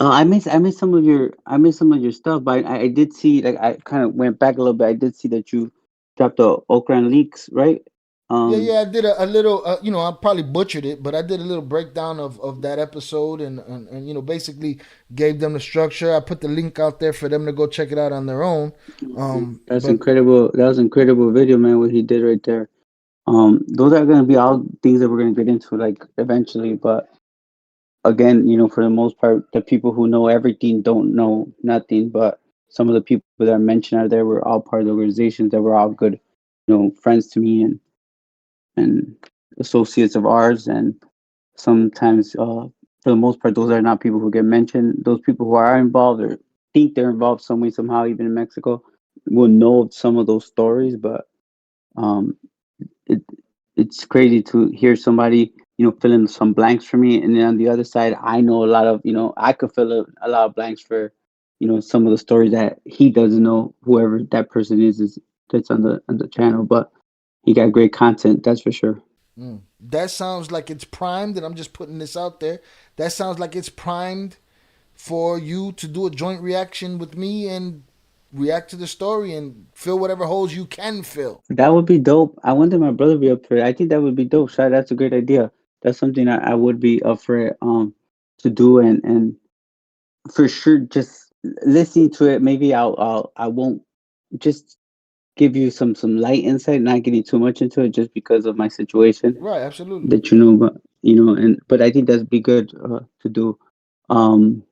I missed some of your stuff, but I did see, like, I kind of went back a little bit. I did see that you dropped the Ocran leaks, right? Yeah, Um, yeah, I did a little, I probably butchered it, but I did a little breakdown of that episode and, basically gave them the structure. I put the link out there for them to go check it out on their own. that's But incredible. That was incredible video, man. What he did right there. Those are gonna be all things that we're gonna get into, like, eventually. But again, for the most part, the people who know everything don't know nothing. But some of the people that are mentioned out there were all part of the organizations that were all good, friends to me, and associates of ours. And sometimes, for the most part, those are not people who get mentioned. Those people who are involved or think they're involved some way, somehow, even in Mexico, will know some of those stories. But um, it it's crazy to hear somebody, fill in some blanks for me, and then on the other side, I know a lot of, I could fill a lot of blanks for, some of the stories that he doesn't know. Whoever that person is that's on the channel, but he got great content, that's for sure. that sounds like it's primed, and I'm just putting this out there. That sounds like it's primed for you to do a joint reaction with me and react to the story and fill whatever holes you can fill. That would be dope. I wonder my brother be up for it. I think that would be dope. Shad, that's a great idea. That's something I would be up for it, to do, and for sure, just listening to it, maybe I won't just give you some light insight, not getting too much into it, just because of my situation Right, absolutely. that but and but I think that'd be good, to do. Um,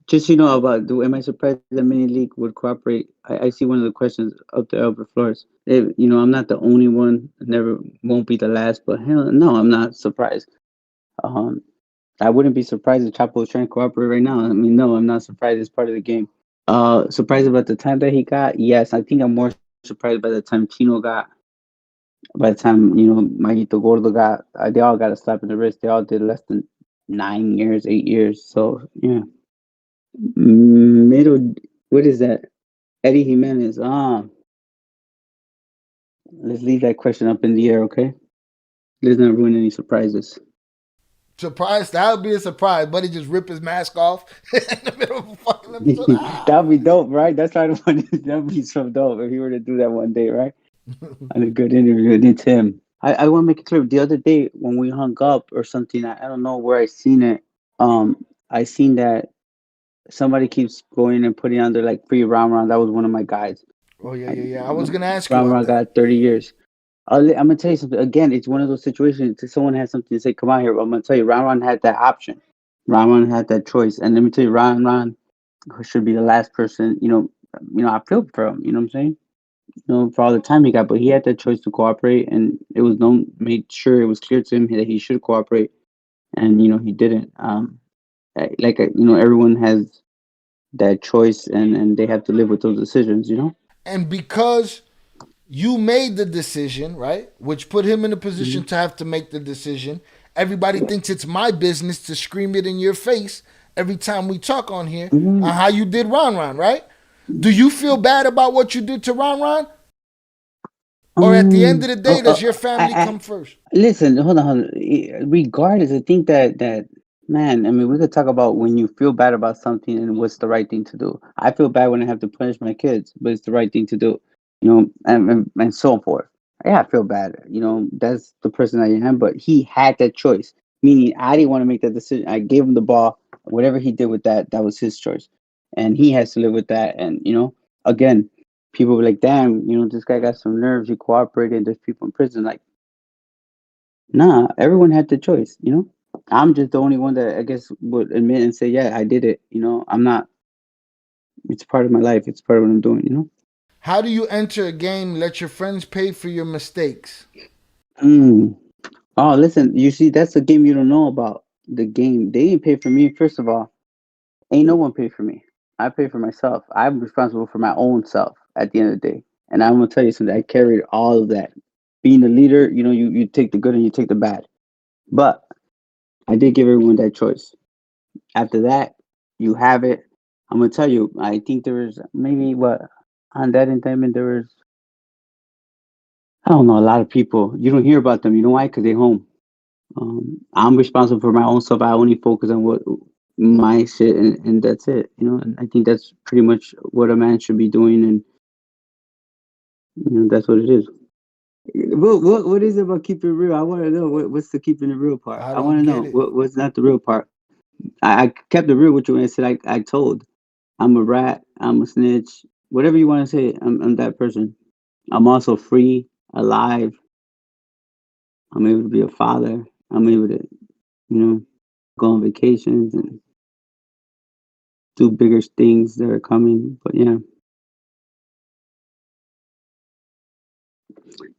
just, about, do am I surprised that Mini League would cooperate? I see one of the questions up there, Albert Flores. I'm not the only one. Never won't be the last. But hell, no, I'm not surprised. Um, I wouldn't be surprised if Chapo was trying to cooperate right now. I mean, no, I'm not surprised. It's part of the game. Surprised about the time that he got? Yes, I think I'm more surprised by the time Chino got. By the time, Mayito Gordo got, they all got a slap in the wrist. They all did less than 9 years, 8 years. So yeah, middle. What is that? Eddie Jimenez. Let's leave that question up in the air, okay? Let's not ruin any surprises. Surprise! That would be a surprise. Buddy just rip his mask off in the middle of a fucking episode. Ah! That'd be dope, right? That's kind of funny. That'd be so dope if he were to do that one day, right? On a good interview, and it's him. I want to make it clear. The other day when we hung up or something, I don't know where I seen it. I seen that somebody keeps going and putting on their, like, free round round. That was one of my guys. Oh yeah, I, yeah, yeah. I was gonna ask you round about round that. got 30 years. I'm gonna tell you something. Again, it's one of those situations. If someone has something to say, come out here. But I'm gonna tell you, Ron Ron had that option. Ron Ron had that choice, and let me tell you, Ron Ron should be the last person. I feel for him. You know what I'm saying? For all the time he got, but he had that choice to cooperate, and it was known, made sure it was clear to him that he should cooperate, and he didn't. Everyone has that choice, and they have to live with those decisions. And because you made the decision, right, which put him in a position Hmm. to have to make the decision, everybody thinks it's my business to scream it in your face every time we talk on here on how you did Ron Ron, right? Do you feel bad about what you did to Ron Ron? Or at the end of the Oh, day, does your family I come first? listen. Hold on. Regardless, I think that, man. I mean, we could talk about when you feel bad about something and what's the right thing to do. I feel bad when I have to punish my kids, but it's the right thing to do. And so forth. Yeah, I feel bad. That's the person I am. But he had that choice, meaning I didn't want to make that decision. I gave him the ball. Whatever he did with that, that was his choice, and he has to live with that. And again, people were like, "Damn, this guy got some nerves. He cooperated. There's people in prison." Like, nah, everyone had the choice. I'm just the only one that I guess would admit and say, "Yeah, I did it." I'm not. It's part of my life. It's part of what I'm doing. How do you enter a game, let your friends pay for your mistakes? Mm. Oh, listen. You see, that's a game you don't know about. The game they didn't pay for me. First of all, ain't no one paid for me. I pay for myself. I'm responsible for my own self at the end of the day. And I'm gonna tell you something. I carried all of that. Being a leader, you take the good and you take the bad. But I did give everyone that choice. After that, you have it. I'm gonna tell you. I think there was maybe what on that indictment there was. I don't know, a lot of people. You don't hear about them. You know why? Because they're home. I'm responsible for my own stuff. I only focus on what my shit, and that's it. And I think that's pretty much what a man should be doing, and that's what it is. What is it about keeping it real? I want to know what's the keeping it real part. I I want don't to get know it. what's not the real part. I kept it real with you when I said I told. I'm a rat. I'm a snitch. Whatever you want to say, I'm that person. I'm also free, alive. I'm able to be a father. I'm able to, you know, go on vacations and do bigger things that are coming. But yeah,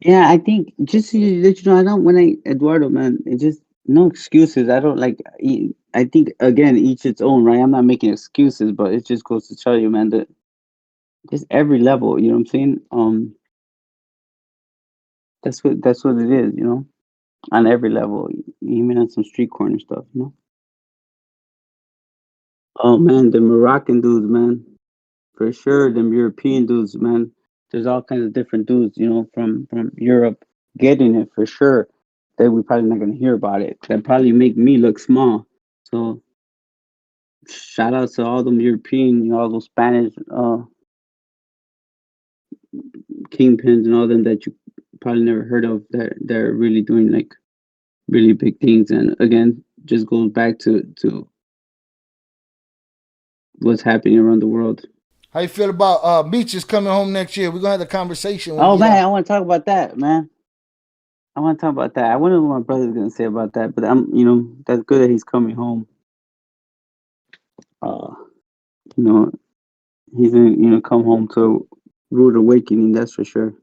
yeah. I think just to let you know, I don't when I Eduardo, man. It just no excuses. I don't like. I think again, each its own, right? I'm not making excuses, but it just goes to tell you, man, that just every level. You know what I'm saying? That's what it is. On every level, even on some street corner stuff. Oh man, the Moroccan dudes, man, for sure. Them European dudes, man. There's all kinds of different dudes, from Europe getting it for sure. That we probably not gonna hear about it. That probably make me look small. So shout out to all them European, all those Spanish kingpins and all them that you probably never heard of. That they're really doing like really big things. And again, just goes back to what's happening around the world. How you feel about Meech is coming home next year? We're gonna have the conversation when we Oh get man, I out. want to talk about that, man. I want to talk about that. I wonder what my brother's gonna say about that. But that's good that he's coming home. Uh, you know, he's gonna, come home to a rude awakening. That's for sure.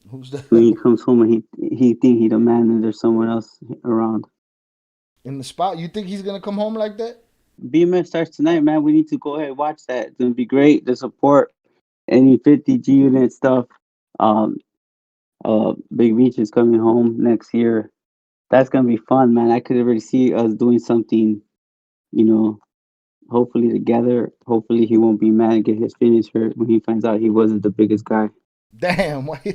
Who's When he the comes home and he think he the man and there's someone else around. in the spot? You think he's gonna come home like that? BMF starts tonight, man. We need to go ahead and watch that. It's gonna be great. The support any 50 G unit stuff. Um, Big Beach is coming home next year. That's gonna be fun, man. I could already see us doing something. You know, hopefully together. Hopefully he won't be mad and get his feelings hurt when he finds out he wasn't the biggest guy. Damn, why you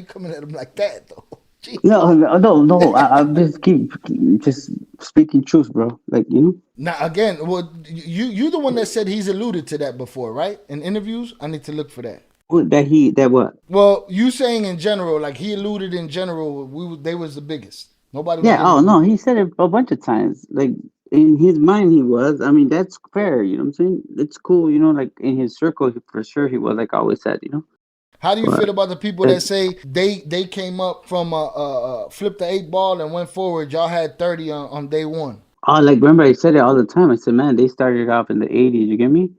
coming at him like that though? No, Jeez. no, no, no. I just keep just speaking truth, bro. Like Now again, well, you the one that said he's alluded to that before, right? In interviews, I need to look for that. that what? Well, you saying in general, like he alluded in general, they was the biggest. Nobody was Yeah. giving Oh them. no, he said it a bunch of times. Like in his mind, he was. I mean, that's fair. You know what I'm saying? It's cool. Like in his circle, for sure, he was. Like I always said. How do you But feel about the people that that, say they came up from flip the eight ball and went forward? Y'all had 30 on day one. like remember I said it all the time. I said, man, they started off in the '80s. You get me?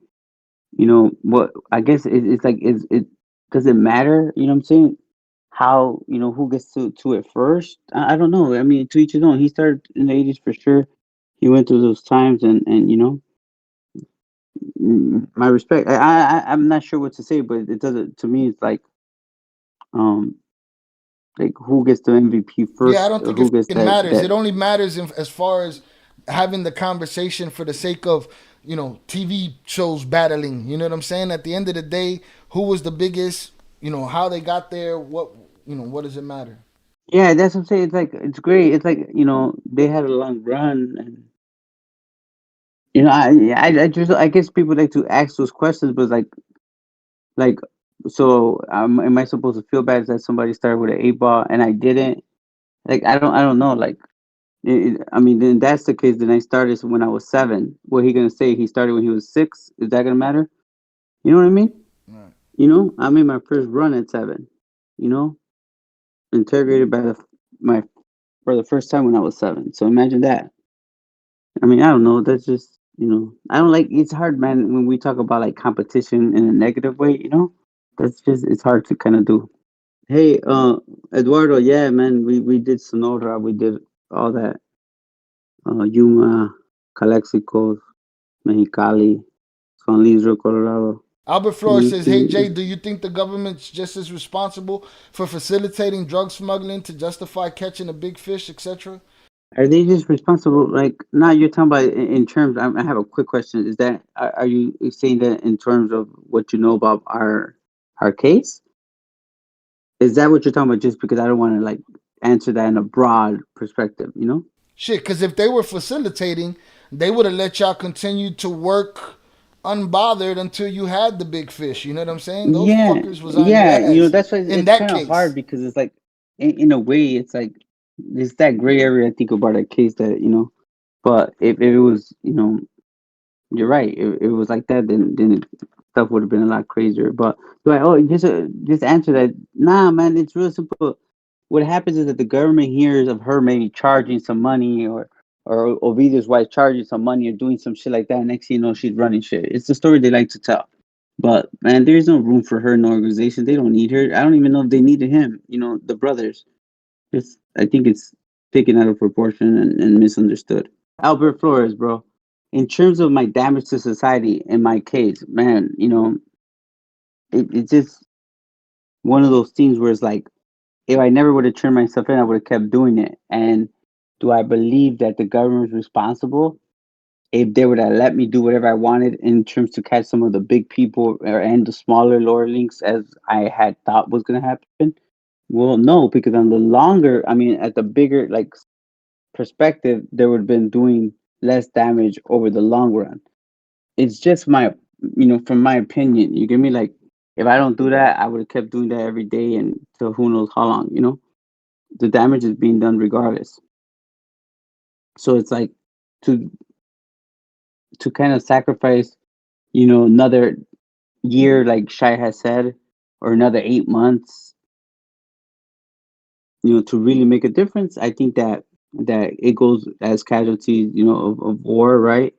What I guess it's like it does it matter, what I'm saying? How, who gets to it first? I don't know. I mean, to each his own. He started in the '80s for sure. He went through those times, and my respect. I'm not sure what to say, but it doesn't, to me it's um like who gets the MVP Yeah, I first, don't or think it who gets fucking matters. that. It only matters as far as having the conversation for the sake of TV shows battling. You know what I'm saying? At the end of the day, who was the biggest? How they got there. What does it matter? Yeah, that's what I'm saying. It's like it's great. It's like, they had a long run. And I guess people like to ask those questions, but like, so am I supposed to feel bad that somebody started with an eight ball and I didn't? Like, I don't know. Like, I mean, then that's the case. Then I started when I was 7. What he gonna say? He started when he was 6. Is that gonna matter? You know what I mean? Right. I made my first run at 7. You know, interrogated by my for the first time when I was 7. So imagine that. I mean, I don't know. That's just, I don't like. It's hard, man, when we talk about like competition in a negative way. That's just it's hard to kind of do. Hey, Eduardo, yeah, man, we did Sonora, we did all that, Yuma, Calexico, Mexicali, San Luis Rio, Colorado. Albert Flores You says, "Hey Jay, do you think the government's just as responsible for facilitating drug smuggling to justify catching a big fish, etc.?" Are they just responsible? Like, now you're talking about in terms. I have a quick question. Is that are you saying that in terms of what you know about our case? Is that what you're talking about? Just because I don't want to like answer that in a broad perspective. Shit, because if they were facilitating, they would have let y'all continue to work unbothered until you had the big fish. You know what I'm saying? Those Yeah, fuckers was on your yeah. ass That's why in it's that kind of hard case. because it's like, in a way, it's like it's that gray area. I think about that case that but if it was, you're right. If it was like that, stuff would have been a lot crazier. But like, oh, just answer that. Nah, man, it's real simple. What happens is that the government hears of her maybe charging some money, or Ovidio's wife charging some money or doing some shit like that. Next thing you know, she's running shit. It's the story they like to tell. But man, there's no room for her in the organization. They don't need her. I don't even know if they needed him. The brothers. I think it's taken out of proportion and misunderstood. Albert Flores, bro. In terms of my damage to society, in my case, man, it's just one of those things where it's like, if I never would have turned myself in, I would have kept doing it. And do I believe that the government is responsible? If they would have let me do whatever I wanted in terms to catch some of the big people and the smaller lower links as I had thought was going to happen? Well, no, because on the longer, I mean, at the bigger like perspective, they would have been doing less damage over the long run. It's just from my opinion. You get me? Like, if I don't do that, I would have kept doing that every day and till who knows how long. The damage is being done regardless. So it's like to kind of sacrifice, another year, like Shai has said, or another 8 months, to really make a difference. I think that it goes as casualties, of war, right?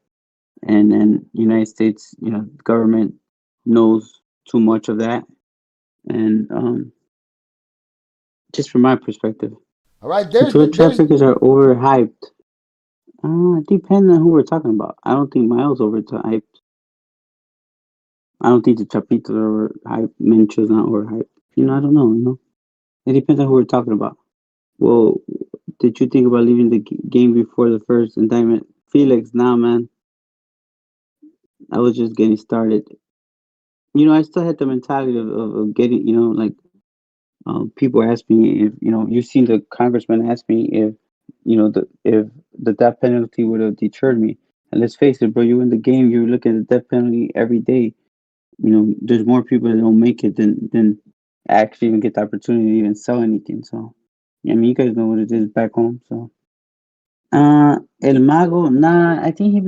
And United States, government knows too much of that, and just from my perspective, All right, drug traffickers are overhyped. It depends on who we're talking about. I don't think Miles overhyped. I don't think the Chapitos are overhyped. Mencho's not overhyped. I don't know. It depends on who we're talking about. Well, did you think about leaving the game before the first indictment? Felix, nah, man. I was just getting started. I still had the mentality of getting, like, people ask me if, you've seen the congressman ask me if the death penalty would have deterred me. And let's face it, bro, you in the game, you're looking at the death penalty every day. There's more people that don't make it than actually even get the opportunity to even sell anything. So, I mean, you guys know what it is back home. So, El Mago, nah, I think he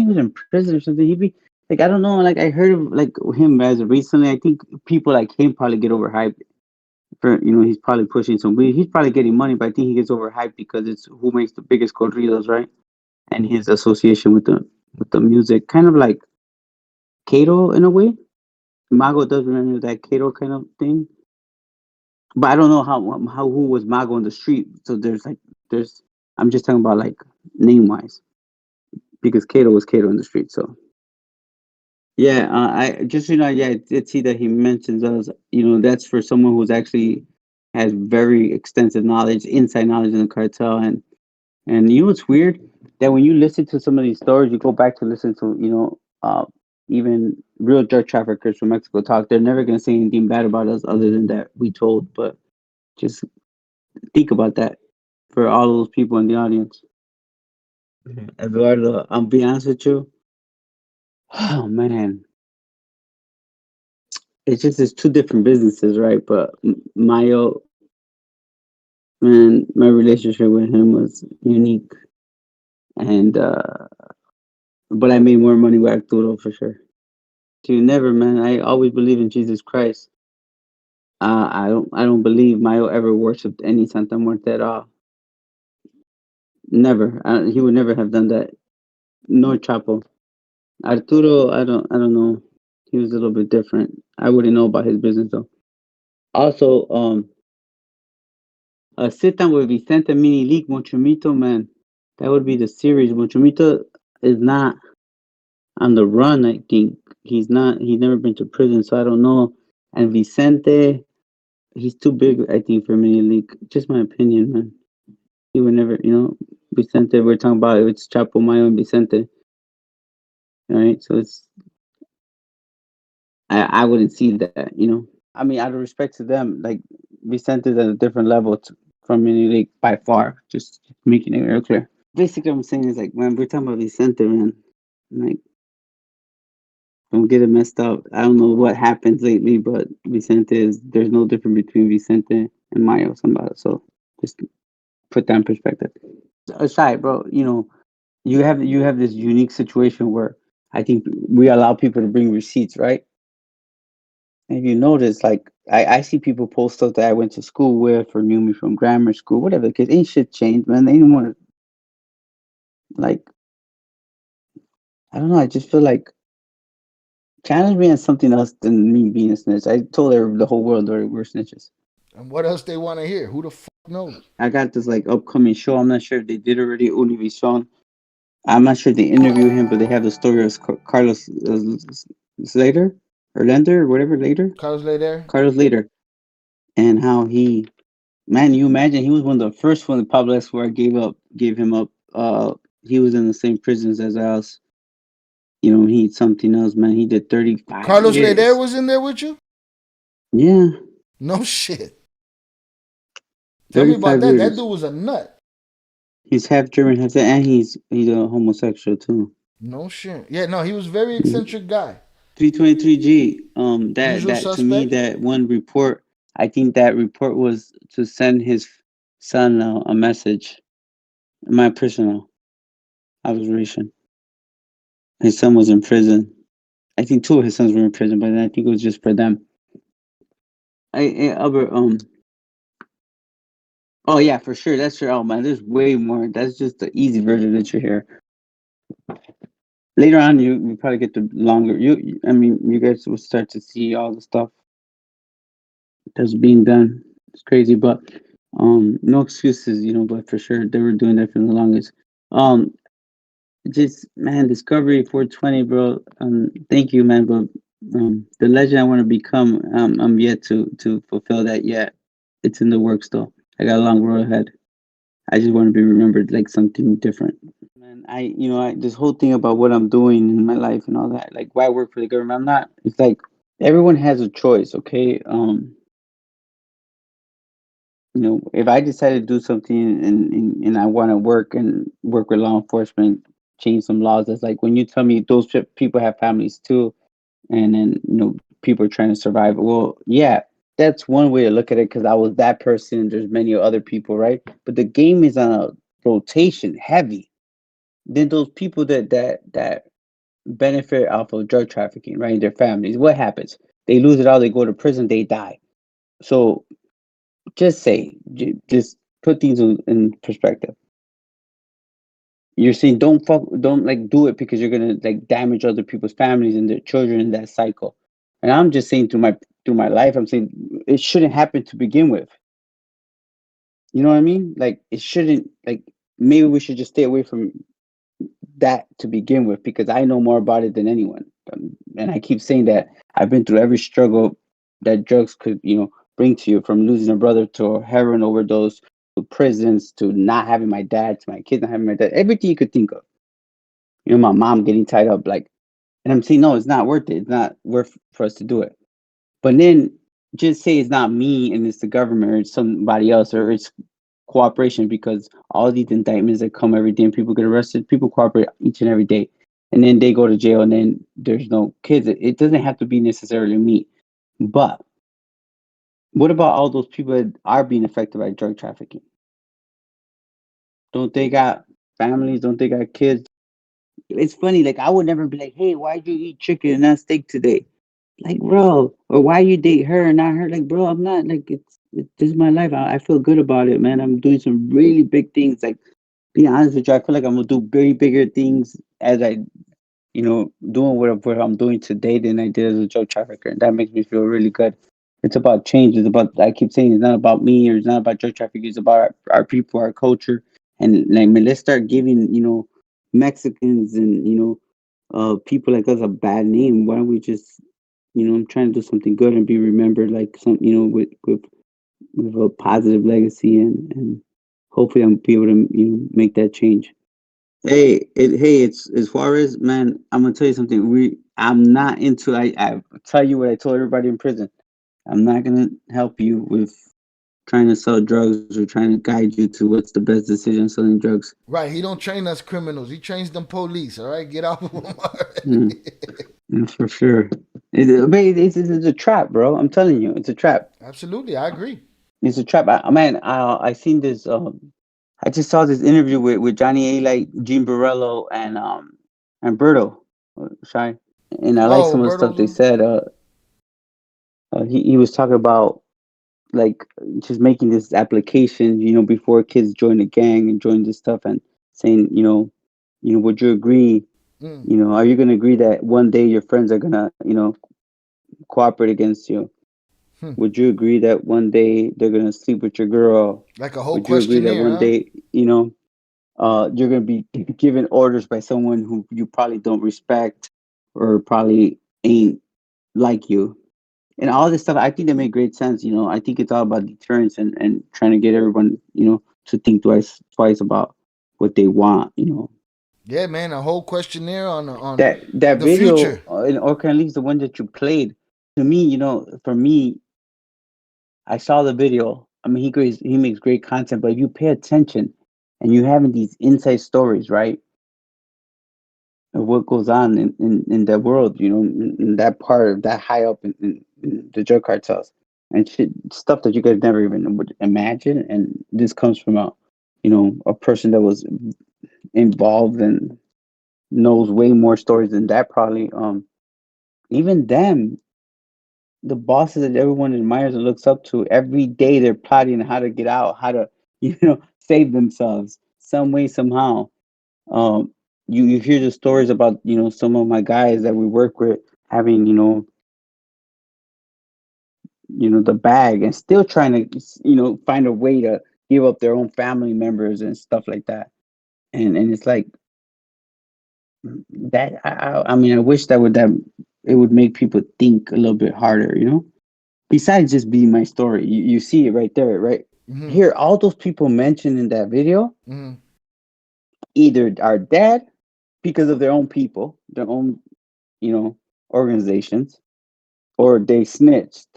was in prison or something. He'd be like, I don't know, like I heard of like him as recently. I think people like him probably get overhyped. He's probably pushing some weed. He's probably getting money, but I think he gets overhyped because it's who makes the biggest corridos, right? And his association with the music, kind of like Kato in a way. Mago does remember that Kato kind of thing, but I don't know how who was Mago on the street. So there's I'm just talking about like name wise because Kato was Kato in the street. So yeah, I just yeah, I did see that he mentions us. That's for someone who's actually has very extensive knowledge, inside knowledge in the cartel, and it's weird that when you listen to some of these stories, you go back to listen to even real drug traffickers from Mexico talk. They're never gonna say anything bad about us other than that we told. But just think about that for all those people in the audience. Eduardo, I'll be honest with you. Oh man, it's just it's two different businesses, right? But Mayo, man, my relationship with him was unique, and but I made more money with Arturo for sure. Dude, never, man. I always believe in Jesus Christ. I don't believe Mayo ever worshipped any Santa Muerte at all. Never. He would never have done that. Nor Chapo. Arturo, I don't know. He was a little bit different. I wouldn't know about his business though. Also, a sit down with Vicente Mini League Mochomito, man. That would be the series. Mochomito is not on the run. I think he's not. He's never been to prison, so I don't know. And Vicente, he's too big, I think, for Mini League. Just my opinion, man. He would never, Vicente. We're talking about it's Chapo, Mayo, and Vicente, right? So I wouldn't see that. I mean, out of respect to them, like Vicente's at a different level from Mini League by far. Just making it real clear. Basically, I'm saying is like, man, we're talking about Vicente, man. Like, don't get it messed up. I don't know what happens lately, but Vicente is there's no difference between Vicente and Mayo Zambada. So just put that in perspective. Aside, bro, you have this unique situation where I think we allow people to bring receipts, right? And if you notice, like I see people post stuff that I went to school with or knew me from grammar school, whatever. Because ain't shit changed, man. They didn't want to like. I don't know. I just feel like challenge me on something else than me being a snitch. I told the whole world we're snitches. And what else they want to hear? Who the fuck knows? I got this like upcoming show. I'm not sure if they did already. Univision. I'm not sure if they interview him, but they have the story of Carlos Slater or Lender or whatever later. Carlos Lehder? Carlos Later, and how he, man, you imagine he was one of the first one that Pablo Escobar gave him up. He was in the same prisons as us. He something else, man. He did 35 Carlos Lehder years. was in there with you? Yeah, No shit. Tell me about 35 that. That years. dude was a nut. He's half German, half that, and he's a homosexual too. No shit. Yeah, no, he was a very eccentric guy. 323G. Usual That to me, suspect. that one report. I think that report was to send his son a message. My personal observation. His son was in prison. I think two of his sons were in prison, but I think it was just for them. Albert. Oh yeah, for sure. That's true. Oh man, there's way more. That's just the easy version that you hear. Later on, you probably get the longer. I mean, you guys will start to see all the stuff that's being done. It's crazy, but no excuses, But for sure, they were doing that for the longest. Um, just man, Discovery 420, bro. Thank you, man. But the legend I want to become, I'm yet to fulfill that yet. It's in the works though. I got a long road ahead. I just want to be remembered like something different. Man, this whole thing about what I'm doing in my life and all that, like why I work for the government. I'm not. It's like everyone has a choice, okay? If I decide to do something and I want to work with law enforcement, change some laws. That's like when you tell me those people have families too, and then people are trying to survive. Well, yeah, that's one way to look at it because I was that person. There's many other people, right? But the game is on a rotation, heavy. Then those people that benefit off of drug trafficking, right? Their families. What happens? They lose it all. They go to prison. They die. So just put things in perspective. You're saying don't like do it because you're gonna like damage other people's families and their children in that cycle. And I'm just saying through my life, I'm saying it shouldn't happen to begin with. You know what I mean? Like it shouldn't like maybe we should just stay away from that to begin with because I know more about it than anyone. And I keep saying that I've been through every struggle that drugs could, bring to you from losing a brother to a heroin overdose to prisons to not having my dad to my kids not having my dad, everything you could think of. My mom getting tied up, like, and I'm saying, no, it's not worth it. It's not worth for us to do it. But then just say it's not me and it's the government or it's somebody else or it's cooperation because all these indictments that come every day and people get arrested, people cooperate each and every day. And then they go to jail and then there's no kids. It doesn't have to be necessarily me. But what about all those people that are being affected by drug trafficking? Don't they got families? Don't they got kids? It's funny, like I would never be like, hey, why'd you eat chicken and not steak today? Like, bro, or why you date her and not her? Like, bro, I'm not like this is my life. I feel good about it, man. I'm doing some really big things. Like, be honest with you, I feel like I'm gonna do very bigger things as I, doing what I'm doing today than I did as a drug trafficker, and that makes me feel really good. It's about change. It's about I keep saying it's not about me or it's not about drug trafficking. It's about our people, our culture, and like man, let's start giving Mexicans and people like us a bad name. Why don't we just I'm trying to do something good and be remembered like some with a positive legacy and hopefully I'm be able to make that change. Hey, it's Juarez, man. I'm gonna tell you something. I'm not into. I tell you what I told everybody in prison. I'm not gonna help you with trying to sell drugs or trying to guide you to what's the best decision selling drugs. Right. He don't train us criminals. He trains them police. All right. Get off of him Mm, already. for sure. It's a trap, bro. I'm telling you, it's a trap. Absolutely. I agree. It's a trap. I seen this. I just saw this interview with Johnny A. Like Gene Barello and Berto, Shy, and I like Oh, some of the stuff they Berto's. said. He was talking about like just making this application, before kids join the gang and join this stuff, and saying, would you agree? Mm, Are you gonna agree that one day your friends are gonna, cooperate against you? hmm. Would you agree that one day they're gonna sleep with your girl? Like a whole Would you agree that questionnaire, one huh? day, you're gonna be given orders by someone who you probably don't respect or probably ain't like you? And all this stuff, I think that made great sense. I think it's all about deterrence and trying to get everyone, to think twice about what they want. Yeah, man. A whole questionnaire on That the video, future. or at least the one that you played, to me, for me, I saw the video. I mean, he makes great content, but if you pay attention and you having these inside stories, right, of what goes on in that world, in that part of that high up in the drug cartels and shit, stuff that you guys never even would imagine. And this comes from a person that was involved and knows way more stories than that, probably. Even them, the bosses that everyone admires and looks up to, every day they're plotting how to get out, how to, save themselves some way, somehow. Um, you hear the stories about, some of my guys that we work with having, the bag and still trying to, find a way to give up their own family members and stuff like that. And it's like that. I mean, I wish that it would make people think a little bit harder, besides just being my story. You see it right there, right Hmm. here. All those people mentioned in that video Hmm. either are dead because of their own people, their own, organizations, or they snitched,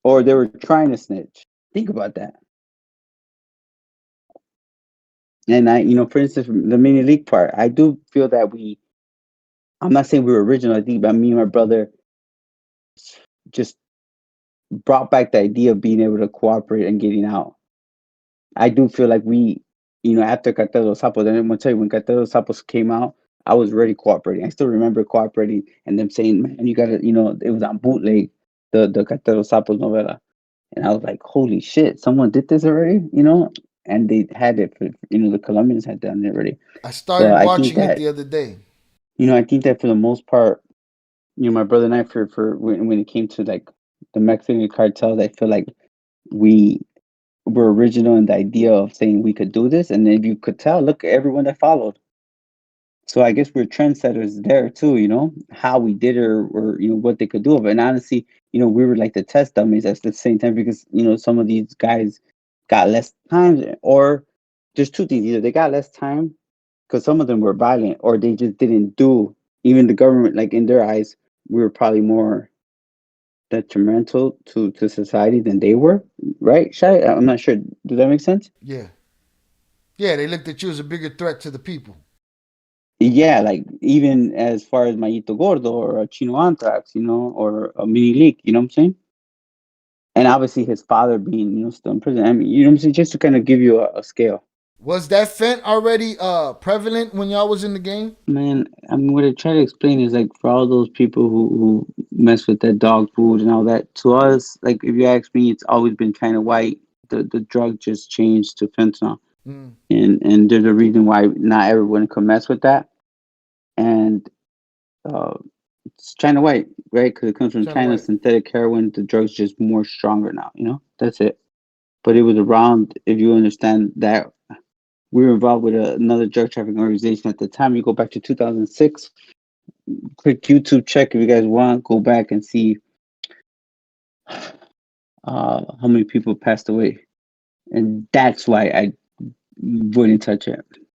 or they were trying to snitch. Think about that. And for instance, the mini league part, I do feel that I'm not saying we were original, I think, but me and my brother just brought back the idea of being able to cooperate and getting out. I do feel like after Cartel de los Sapos, and I'm gonna tell you, when Cartel de los Sapos came out, I was already cooperating. I still remember cooperating and them saying, man, you gotta, it was on bootleg, the Cartel de los Sapos novela. And I was like, holy shit, someone did this already, And they had it for, the Colombians had done it already. I But started watching it the other day. I think that for the most part, my brother and I, for when it came to like the Mexican cartels, I feel like we were original in the idea of saying we could do this. And if you could tell, look at everyone that followed. So I guess we're trendsetters there too, how we did it, or what they could do of it. And honestly, we were like the test dummies at the same time, because some of these guys got less time, or there's two things: either they got less time because some of them were violent, or they just didn't do. Even the government, like in their eyes, we were probably more detrimental to society than they were, right? Shai, I'm not sure. Does that make sense? Yeah. Yeah, they looked at you as a bigger threat to the people. Yeah, like even as far as Mayito Gordo or a Chino Anthrax, or a mini leak, you know what I'm saying? And obviously his father being, still in prison. I mean, you know what I'm saying? Just to kind of give you a scale. Was that fent already prevalent when y'all was in the game? Man, I mean, what I try to explain is like for all those people who mess with that dog food and all that, to us, like if you ask me, it's always been kind of white. The drug just changed to fentanyl. Mm, And there's a reason why not everyone can mess with that. And uh, it's China white, right? Because it comes from China China. White. Synthetic heroin, the drug's just more stronger now. That's it. But it was around. If you understand that, we were involved with another drug trafficking organization at the time. You go back to 2006. Quick YouTube check if you guys want. Go back and see how many people passed away, and that's why I wouldn't touch it.